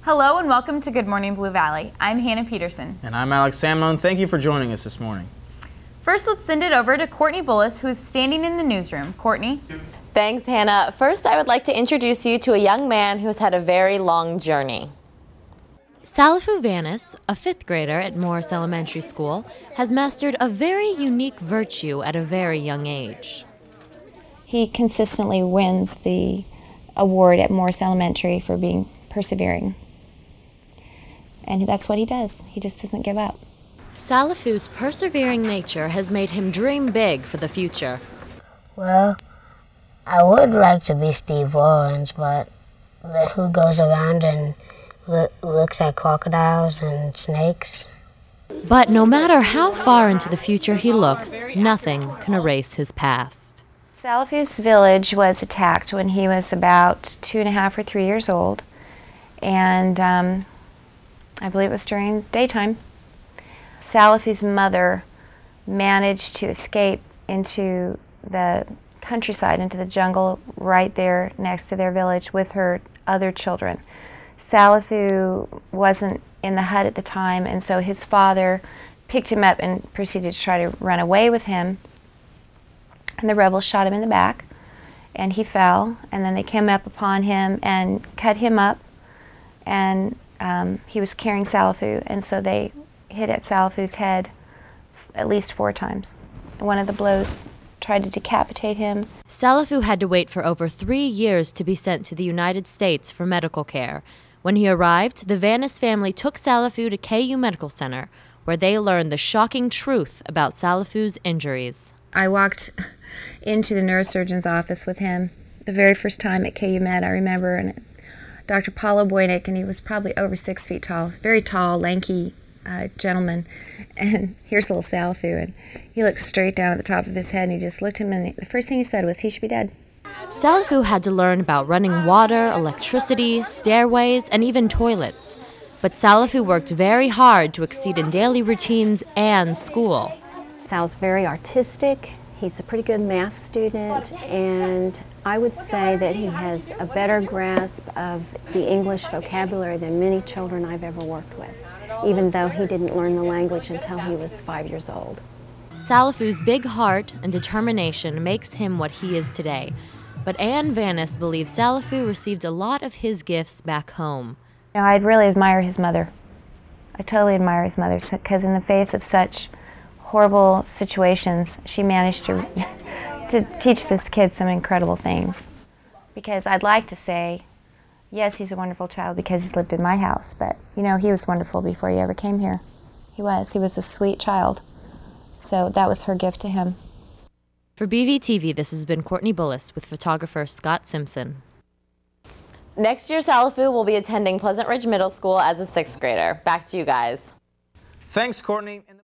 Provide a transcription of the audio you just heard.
Hello and welcome to Good Morning Blue Valley. I'm Hannah Peterson. And I'm Alex Samone. Thank you for joining us this morning. First, let's send it over to Courtney Bullis, who is standing in the newsroom. Courtney. Thanks, Hannah. First, I would like to introduce you to a young man who's had a very long journey. Salifu Vanis, a fifth grader at Morris Elementary School, has mastered a very unique virtue at a very young age. He consistently wins the award at Morris Elementary for being persevering. And that's what he does. He just doesn't give up. Salifu's persevering nature has made him dream big for the future. Well, I would like to be Steve Owens, but who goes around and looks at crocodiles and snakes? But no matter how far into the future he looks, nothing can erase his past. Salifu's village was attacked when he was about 2.5 or 3 years old. And I believe it was during daytime. Salifu's mother managed to escape into the countryside, into the jungle right there next to their village with her other children. Salifu wasn't in the hut at the time, and so his father picked him up and proceeded to try to run away with him. And the rebels shot him in the back, and he fell, and then they came up upon him and cut him up, and he was carrying Salifu, and so they hit at Salifu's head at least 4 times. One of the blows tried to decapitate him. Salifu had to wait for over 3 years to be sent to the United States for medical care. When he arrived, the Vanis family took Salifu to KU Medical Center, where they learned the shocking truth about Salifu's injuries. I walked into the neurosurgeon's office with him the very first time at KU Med, I remember, and Dr. Paulo Boynick, and he was probably over 6 feet tall, very tall, lanky gentleman. And here's little Salifu, and he looked straight down at the top of his head, and he just looked at him, and the first thing he said was, "He should be dead." Salifu had to learn about running water, electricity, stairways, and even toilets. But Salifu worked very hard to exceed in daily routines and school. Sal's very artistic. He's a pretty good math student, and I would say that he has a better grasp of the English vocabulary than many children I've ever worked with, even though he didn't learn the language until he was 5 years old. Salifu's big heart and determination makes him what he is today. But Ann Vanis believes Salifu received a lot of his gifts back home. You know, I'd really admire his mother. I totally admire his mother, because in the face of such horrible situations, she managed to teach this kid some incredible things. Because I'd like to say, yes, he's a wonderful child because he's lived in my house, but you know, he was wonderful before he ever came here. He was a sweet child. So that was her gift to him. For BVTV, this has been Courtney Bullis with photographer Scott Simpson. Next year, Salifu will be attending Pleasant Ridge Middle School as a 6th grader. Back to you guys. Thanks, Courtney.